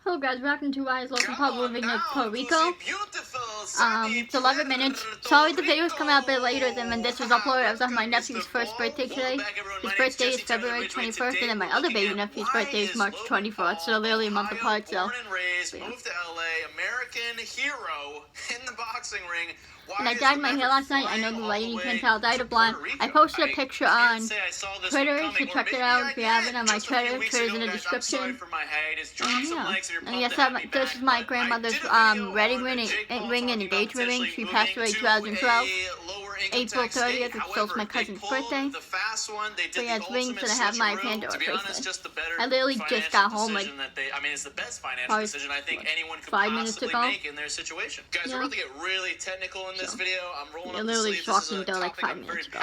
Hello guys, welcome to Logan living in Puerto Rico. It's 11 minutes. Sorry the video's coming out a bit later than when this was uploaded. I was on my nephew's first birthday today. His birthday is February 21st, and then my other baby nephew's birthday is March 24th, so they're literally a month apart, so. Moved to LA, American hero in the boxing ring. And I dyed my hair last night. I know the lighting you can't tell. I dyed it blonde. I posted a picture on Twitter, so check it out if you haven't on my Twitter. Twitter's in the description. And yeah. And yes, this is my grandmother's wedding ring and engagement ring. She passed away in 2012. April 30th, which was my cousin's birthday. So yeah, it's rings and I have my Pandora bracelet. I literally just got home like probably 5 minutes ago. Guys, we're about to get really technical in this video. I'm rolling up the literally sleeves. talked me though like 5 minutes ago.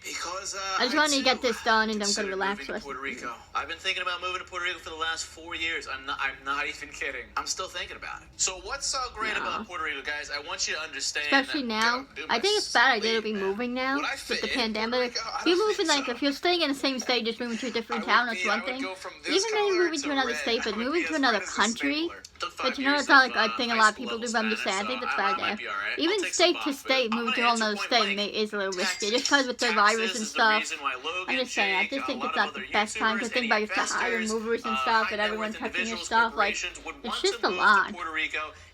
Because, I just wanted to get this done and then I'm gonna relax with Puerto Rico. I've been thinking about moving to Puerto Rico for the last 4 years. I'm not even kidding. I'm still thinking about it. So what's so great about Puerto Rico, guys? I want you to understand. Especially now. I think it's bad idea to be moving now with the pandemic. If you move in, like, if you're staying in the same state, just moving to a different town, that's one thing. Even maybe moving to another state, but moving to another country, but you know, it's not like a thing a lot of people do, but I'm just saying, I think that's a bad idea. Even state to state, moving to a whole other state is a little risky, just because with the virus and stuff. I'm just saying, I just think it's not the best time to think about you have to hire movers and stuff, and everyone touching your stuff, like, it's just a lot.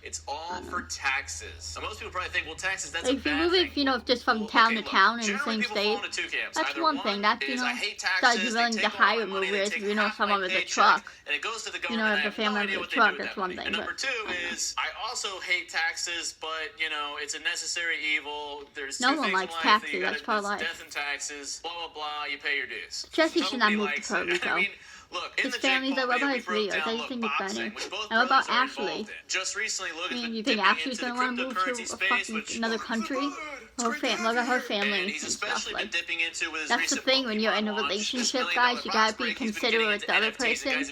It's all for taxes. So most people probably think, well, taxes, that's like, if you're moving, you know, just from town to town in the same state, that's one thing. That's, you know, so you're willing to hire movers, if you know someone with a truck. You know, if a family with a truck, that's one thing. Number two is, I also hate taxes, but, you know, it's a necessary evil. There's no one likes taxes, that's part of life. Death and taxes, blah, blah, blah, you pay your dues. Jesse should not move to Puerto Rico. His family's like, what about his videos? I just think it's funny. And what about Ashley? I mean, you think Ashley's gonna want to move to a fucking another country? Look at her family and stuff. Like, that's the thing when you're in a relationship, guys. You gotta be considerate with the other person.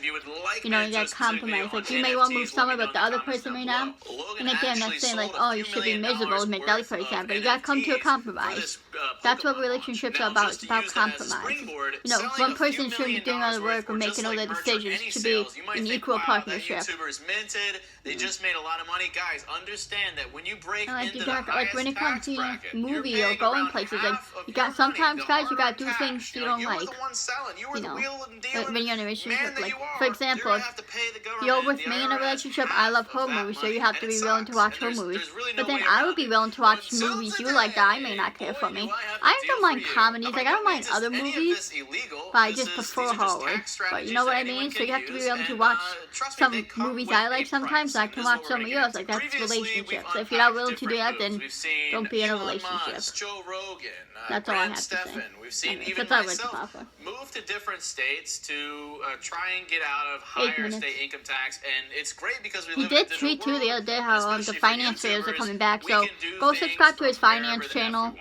You know, you gotta compromise. Like, you may want to move somewhere, but the other person may not. And again, that's saying like, oh, you should be miserable and make the other person happy. But you gotta come to a compromise. That's what relationships are about. It's about compromise. You know, one person shouldn't be doing all the work or making all the decisions. It should be an equal partnership. They just made a lot of money, guys. Understand that when you break into the like when it comes to movie or going places, like you got sometimes, guys, you gotta do things you don't like. You know, like when you're in a relationship, like for example, if you're with me in a relationship, I love her movies, so you have to be willing to watch her movies. But then I would be willing to watch movies you like that I may not care for me. I don't mind comedies, like I don't mind other movies, but I just prefer horror. But you know what I mean? So you have to be willing to watch some movies I like sometimes, and I can watch some of yours. Like that's relationships. So if you're not willing to do that, then don't be in a relationship. That's all I have to say. We've seen even myself move to different states to try and get out of higher state income tax, and it's great because we live in a digital world. He did tweet too the other day how the finance videos are coming back, so go subscribe to his finance channel.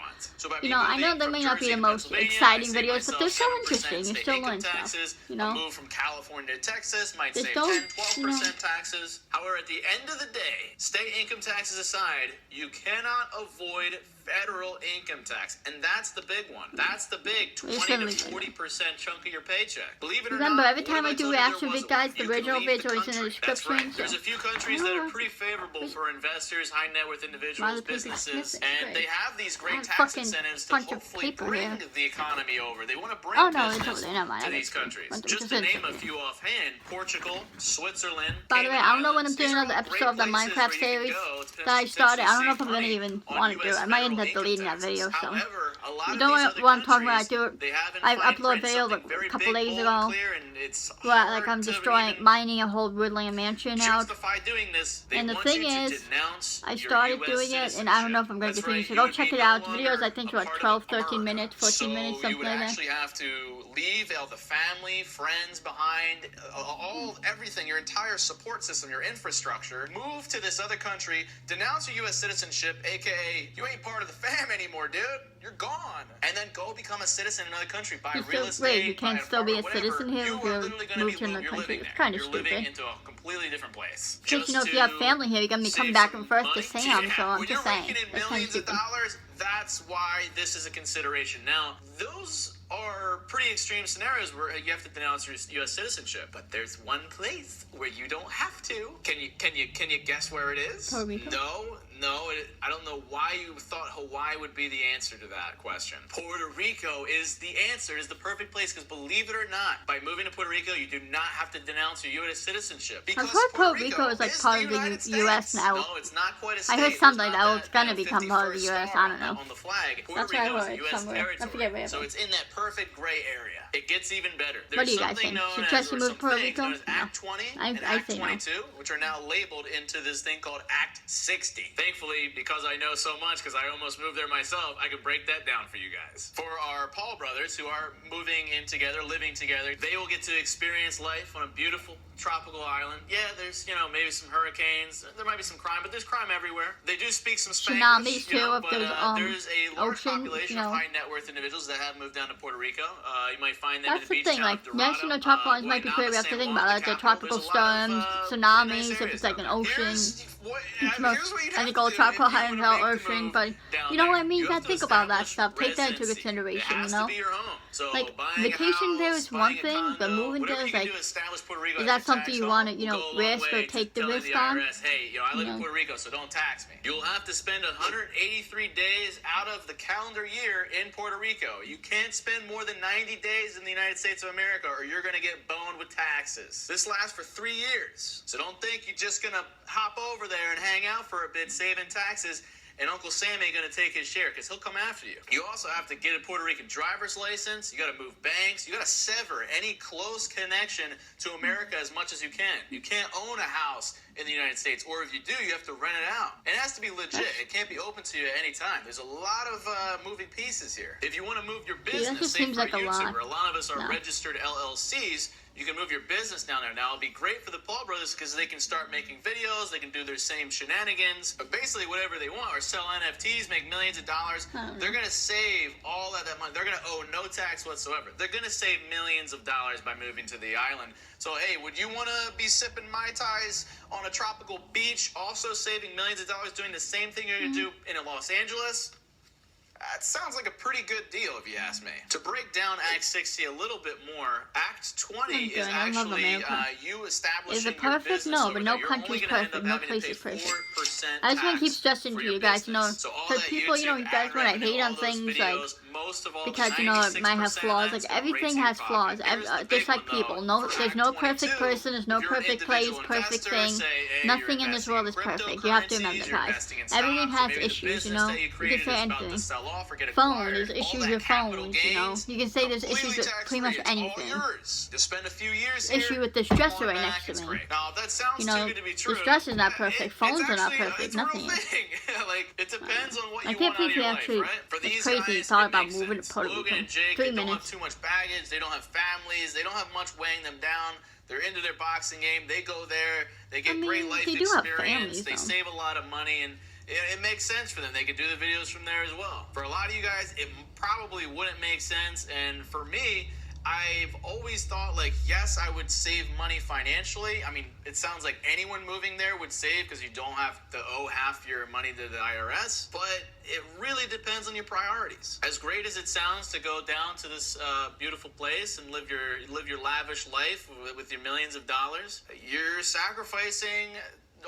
You know, I know they may not be the most exciting videos, but they're so interesting. You're still learning stuff. You know, move from California to Texas might save 10-12% taxes. However, at the end of the day, state income taxes aside, you cannot avoid federal income tax, and that's the big one. That's the big 20 to 40% chunk of your paycheck. Believe it or not. Remember, every time I do reaction vid, guys, the original video is in the description. Right. There's a few countries that are pretty favorable for investors, high net worth individuals, businesses, and they have these great tax incentives to hopefully bring the economy over. They want to bring business to these countries. Just to name a few offhand: Portugal, Switzerland. By the way, I don't know when I'm doing another episode of the Minecraft series that I started. I don't know if I'm gonna even want to do it. I might end up deleting that video. So you know what I'm talking about? I uploaded a video like a couple days ago where like I'm destroying, mining a whole woodland mansion out. And the thing is, I started doing it, and I don't know if I'm going to continue. So go check it out. The videos I think are like 12, 13 minutes, 14 minutes, something like that. You actually have to leave all the family, friends behind, everything, your entire support system, your infrastructure. Move to this other country, denounce your U.S. citizenship, aka you ain't part of the fam anymore, dude. You're gone. And then go become a citizen in another country. Buy real estate. Wait, you can't still be a citizen here if you move to another country. It's kind of stupid. You're living into a completely different place. Because you know, if you have family here, you're gonna be coming back and forth to Sam. So I'm just saying, that's kind of stupid. That's why this is a consideration. Now, those are pretty extreme scenarios where you have to denounce your U.S. citizenship. But there's one place where you don't have to. Can you guess where it is? Puerto Rico? No. I don't know why you thought Hawaii would be the answer to that question. Puerto Rico is the answer, is the perfect place, because believe it or not, by moving to Puerto Rico, you do not have to denounce your U.S. citizenship. I've heard Puerto Rico is like part of the U.S. now. No, it's not quite a state. I heard something like that. Well, it's gonna become part of the U.S. I don't know. On the flag. That's what I heard somewhere. I forget where. So it's in that perfect gray area. It gets even better. What do you guys think? Should Jesse move to Puerto Rico? No. Act 20 and Act 22, which are now labeled into this thing called Act 60. Thankfully, because I know so much, because I almost moved there myself, I can break that down for you guys. For our Paul brothers who are moving in together, living together, they will get to experience life on a beautiful tropical island. Yeah, there's, maybe some hurricanes. There might be some crime, but there's crime everywhere. They do speak some Spanish. Tsunamis too, if there's a large population of high net worth individuals that have moved down to Puerto Rico. You might find them in the beach town of Dorado. National tropical islands might be great. We have to think about it. The tropical storms, tsunamis, if it's like an ocean. I think all tropical islands are ocean, but you know what I mean? You gotta think about that stuff. Take that into consideration, Like, vacation there is one thing, but moving there is like, is that something you want to, risk or take the risk on? Hey, I live in Puerto Rico, so don't tax me. You'll have to spend 183 days out of the calendar year in Puerto Rico. You can't spend more than 90 days in the United States of America, or you're going to get boned with taxes. This lasts for 3 years. So don't think you're just going to hop over there and hang out for a bit saving taxes, and Uncle Sam ain't going to take his share, because he'll come after you. You also have to get a Puerto Rican driver's license. You got to move banks. You got to sever any close connection to America as much as you can. You can't own a house in the United States, or if you do, you have to rent it out. It has to be legit. It can't be open to you at any time. There's a lot of moving pieces here. If you want to move your business, say for a YouTuber, a lot of us are registered LLCs. You can move your business down there. Now, it'll be great for the Paul brothers because they can start making videos. They can do their same shenanigans. But basically, whatever they want, or sell NFTs, make millions of dollars. They're going to save all that money. They're going to owe no tax whatsoever. They're going to save millions of dollars by moving to the island. So, hey, would you want to be sipping Mai Tais on a tropical beach, also saving millions of dollars doing the same thing you're going to do in Los Angeles? That sounds like a pretty good deal, if you ask me. To break down Act 60 a little bit more, Act 20 is actually you establishing Is it perfect? No, but no country's perfect. No place is perfect. I just want to keep stressing to you guys, because people, you guys want to hate on things like, because, it might have flaws. Like, everything has flaws. Just like people. There's no perfect person. There's no perfect place, perfect thing. Nothing in this world is perfect. You have to remember, guys. Everything has issues, You can say anything. Phone, there's issues with phones, You can say there's issues with pretty much anything. Issue with this dresser right next to me. This dresser's not perfect. Phones are not perfect. Nothing is. It depends on what you I can't believe he actually, it's crazy he thought about moving to Puerto Rico. Logan and Jake, they don't have too much baggage. They don't have families. They don't have much weighing them down. They're into their boxing game. They go there. They get great life experience. They save a lot of money, and it makes sense for them. They could do the videos from there as well. For a lot of you guys, it probably wouldn't make sense. And for me, I've always thought, yes, I would save money financially. I mean, it sounds like anyone moving there would save because you don't have to owe half your money to the IRS. But it really depends on your priorities. As great as it sounds to go down to this beautiful place and live your lavish life with your millions of dollars, you're sacrificing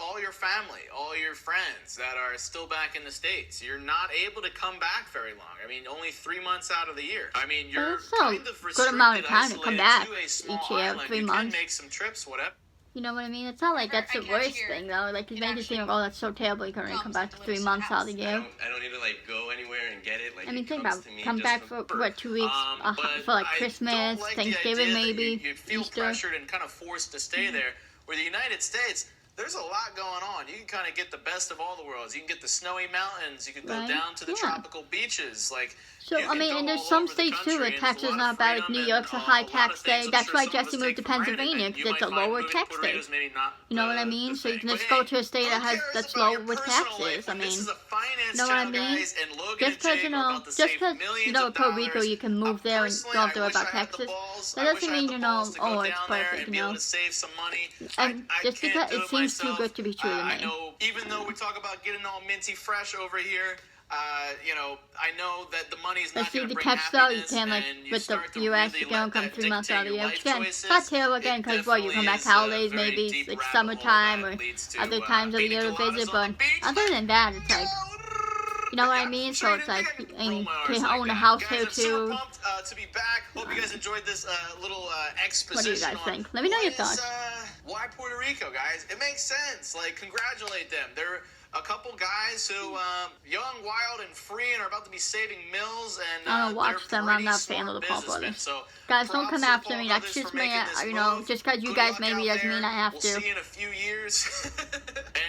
all your family, all your friends that are still back in the States. You're not able to come back very long. I mean, only 3 months out of the year. I mean, you're kind of restricted, good amount of time to come back each year, 3 months. You can make some trips, whatever. You know what I mean? It's not like that's the worst thing, though. Like, you made it seem like, oh, that's so terrible, you can only come back 3 months out of the year. I don't need to, go anywhere and get it. I mean, think about it. Come back for, 2 weeks? For, Christmas, Thanksgiving, maybe, you feel Easter. Pressured and kind of forced to stay there. Where the United States, there's a lot going on. You can kind of get the best of all the worlds. You can get the snowy mountains. You can go down to the tropical beaches. So, I mean, and there's some states, too, where taxes are not bad. Like, New York's a high tax state. That's why Jesse moved to Pennsylvania, because it's a lower tax state. You know what I mean? So you can just go to a state that's low with taxes. I mean, you know what I mean? Just because, Puerto Rico, you can move there and don't have to worry about taxes. That doesn't mean, oh, it's perfect, And just because it seems too good to be true to me. Even though we talk about getting all minty fresh over here, you know, I know that the money's not going to bring catch though, you happiness, can like and you with the start to US, really you can let come that 3 months out of the dictate your year. life Again, choices. it's not terrible again It because well, you come back holidays, definitely maybe is a very like deep summertime or rabbit hole that leads to, other times of the pina year to coladas visit. on But the beach. other than that, it's like, you know what I mean? So it's like, and you can own a house here too. I'm super pumped to be back. Hope you guys enjoyed this little exposition. What do you guys think? Let me know your thoughts. Why Puerto Rico, guys? It makes sense. Like, congratulate them. They're a couple guys who, young, wild, and free, and are about to be saving mills. And I don't watch them. I'm not a fan of the Paul brothers. So, guys, don't come after me. That's just me. You know, just because you guys maybe doesn't mean I have to. We'll see you in a few years.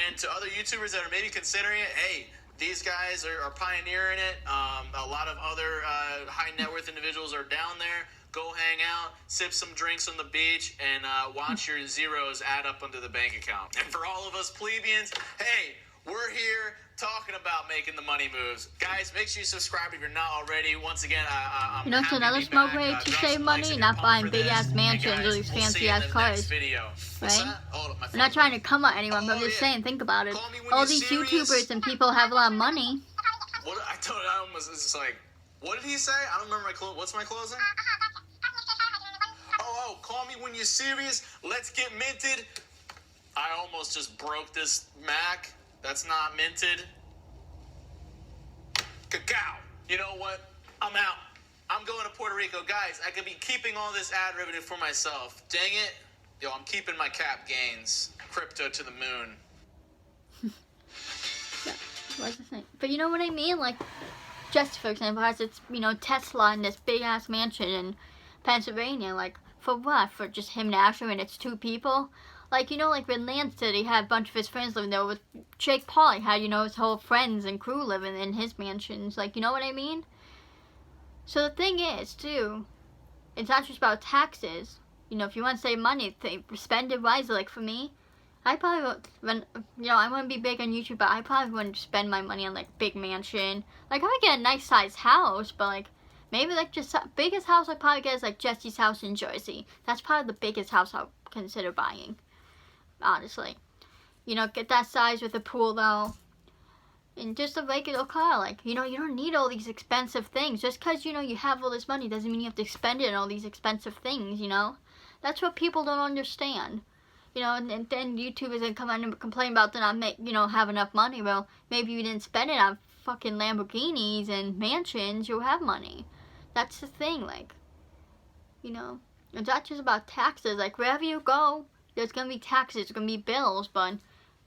And to other YouTubers that are maybe considering it, hey, these guys are pioneering it. A lot of other high net worth individuals are down there. Go hang out, sip some drinks on the beach, and watch your zeros add up onto the bank account. And for all of us plebeians, hey, we're here talking about making the money moves. Guys, make sure you subscribe if you're not already. Once again, I'm you know, it's another smart way to save money, not buying big-ass mansions or these fancy-ass cars. Right? I'm not trying to come at anyone, but I'm just saying, think about it. All these YouTubers and people have a lot of money. What I told you, I almost, it's just like, what did he say? I don't remember my what's my closing? Oh, call me when you're serious. Let's get minted. I almost just broke this Mac. That's not minted. Cacao. You know what? I'm out. I'm going to Puerto Rico. Guys, I could be keeping all this ad revenue for myself. Dang it. Yo, I'm keeping my cap gains. Crypto to the moon. What's the thing? But you know what I mean? Like, Jesse, for example, has its, you know, Tesla in this big-ass mansion in Pennsylvania. Like, for what? For just him and Asher and it's 2 people? Like, you know, like when Lance did, he had a bunch of his friends living there. With Jake Paul, he had, you know, his whole friends and crew living in his mansions. Like, you know what I mean? So the thing is, too, it's not just about taxes. You know, if you want to save money, spend it wisely. Like, for me, I probably would, you know, I wouldn't be big on YouTube, but I probably wouldn't spend my money on, like, big mansion. Like, I would get a nice-sized house, but, like, maybe, like, just biggest house I'd probably get is, like, Jesse's house in Jersey. That's probably the biggest house I would consider buying. Honestly, you know, get that size with a pool though, and just a regular car. Like, you know, you don't need all these expensive things. Just because, you know, you have all this money doesn't mean you have to spend it on all these expensive things, you know. That's what people don't understand. You know, and then YouTubers then come out and complain about that you know, have enough money. Well, maybe you didn't spend it on fucking Lamborghinis and mansions. You'll have money. That's the thing, like, you know, it's not just about taxes. Like, wherever you go, there's going to be taxes, there's going to be bills, but,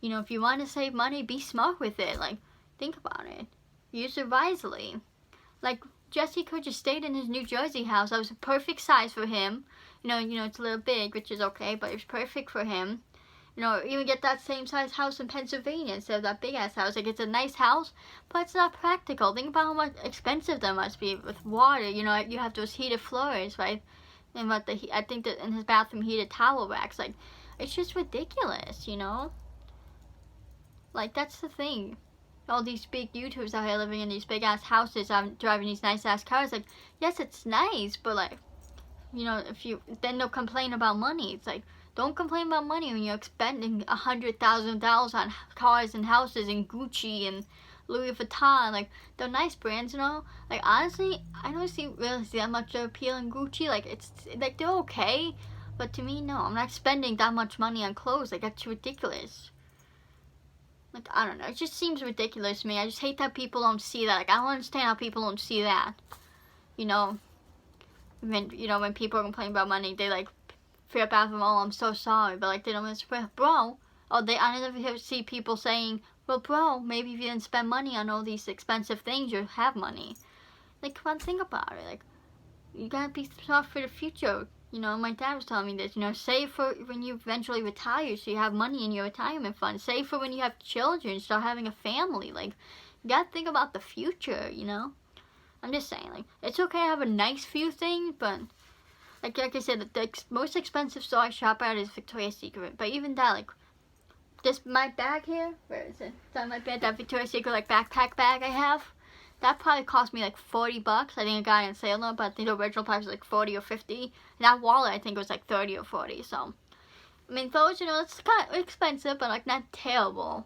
you know, if you want to save money, be smart with it. Like, think about it. Use it wisely. Like, Jesse could just stayed in his New Jersey house. That was a perfect size for him. You know, it's a little big, which is okay, but it's perfect for him. You know, even get that same size house in Pennsylvania instead of that big-ass house. Like, it's a nice house, but it's not practical. Think about how much expensive that must be with water. You know, you have those heated floors, right? And what I think that in his bathroom, heated towel racks. Like, it's just ridiculous, you know? Like, that's the thing. All these big YouTubers out here living in these big-ass houses, driving these nice-ass cars. Like, yes, it's nice, but, like, you know, then they'll complain about money. It's like, don't complain about money when you're spending $100,000 on cars and houses and Gucci and Louis Vuitton. Like, they're nice brands, you know? Like, honestly, I don't really see that much appeal in Gucci. Like, it's, like, they're okay. But to me, no, I'm not spending that much money on clothes. Like, that's ridiculous. Like, I don't know. It just seems ridiculous to me. I just hate that people don't see that. Like, I don't understand how people don't see that. You know, when people complain about money, they, like, feel bad for them. Oh, I'm so sorry. But, like, they don't understand. Bro. I never see people saying, well, bro, maybe if you didn't spend money on all these expensive things, you'd have money. Like, come on, think about it. Like, you gotta be smart for the future. You know, my dad was telling me this, you know, save for when you eventually retire so you have money in your retirement fund. Save for when you have children, start having a family. Like, you gotta think about the future, you know? I'm just saying, like, it's okay to have a nice few things, but, like I said, the most expensive store I shop at is Victoria's Secret. But even that, like, my bag here, where is it? It's on my bed, that Victoria's Secret, like, backpack bag I have. That probably cost me like $40. I think I got it on sale now, but I think the original price was like 40 or 50. And that wallet, I think, was like 30 or 40. So, I mean, those, you know, it's kind of expensive, but like not terrible.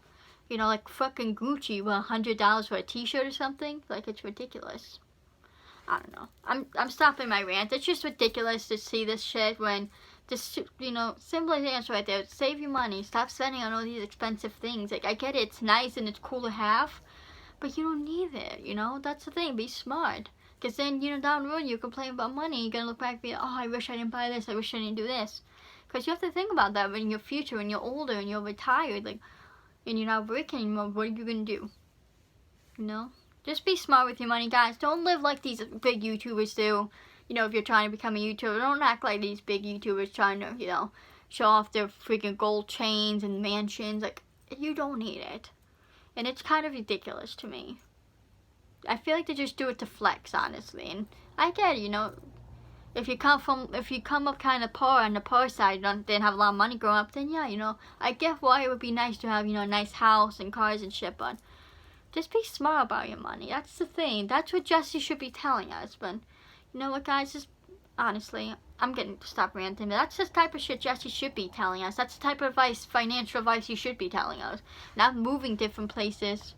you know, like fucking Gucci with $100 for a t-shirt or something. Like, it's ridiculous. I don't know. I'm stopping my rant. It's just ridiculous to see this shit when just, you know, simple answer right there. Save your money. Stop spending on all these expensive things. Like, I get it. It's nice and it's cool to have, but you don't need it, you know? That's the thing. Be smart. Because then, you know, down the road, you complain about money. You're going to look back and be like, oh, I wish I didn't buy this. I wish I didn't do this. Because you have to think about that in your future, when you're older and you're retired, like, and you're not working anymore. What are you going to do? You know? Just be smart with your money, guys. Don't live like these big YouTubers do. You know, if you're trying to become a YouTuber, don't act like these big YouTubers trying to, you know, show off their freaking gold chains and mansions. Like, you don't need it. And it's kind of ridiculous to me. I feel like they just do it to flex, honestly. And I get it, you know. If you come up kind of poor on the poor side, you didn't have a lot of money growing up, then yeah, you know, I get why it would be nice to have, you know, a nice house and cars and shit, but just be smart about your money. That's the thing. That's what Jesse should be telling us. But you know what, guys? Just honestly, I'm getting to stop ranting. But that's the type of shit Jesse should be telling us. That's the type of advice, financial advice, he should be telling us. Not moving different places.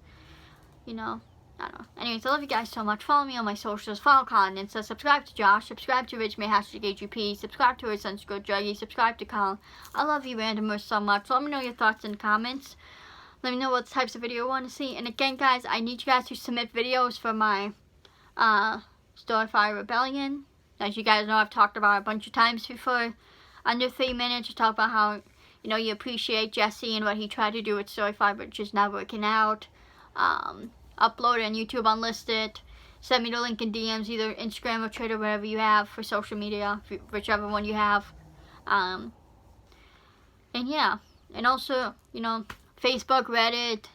You know, I don't know. Anyways, I love you guys so much. Follow me on my socials. Follow Colin. And so subscribe to Josh. Subscribe to Rich May #AGP. Subscribe to his _Juggy. Subscribe to Colin. I love you randomers so much. Let me know your thoughts in the comments. Let me know what types of video you want to see. And again, guys, I need you guys to submit videos for my Storyfire Rebellion. As you guys know, I've talked about it a bunch of times before. Under 3 minutes, to talk about how, you know, you appreciate Jesse and what he tried to do with Storyfire, but just not working out. Upload it on YouTube unlisted. Send me the link in DMs, either Instagram or Twitter, whatever you have for social media, whichever one you have. And yeah, and also, you know, Facebook, Reddit,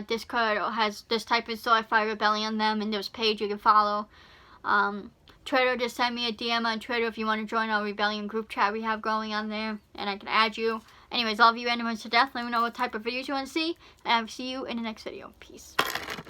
Discord has this type of Storyfire Rebellion on them, and there's a page you can follow. Twitter, just send me a DM on Twitter if you want to join our Rebellion group chat we have going on there, and I can add you. Anyways, love you randomers to death. Let me know what type of videos you want to see, and I'll see you in the next video. Peace.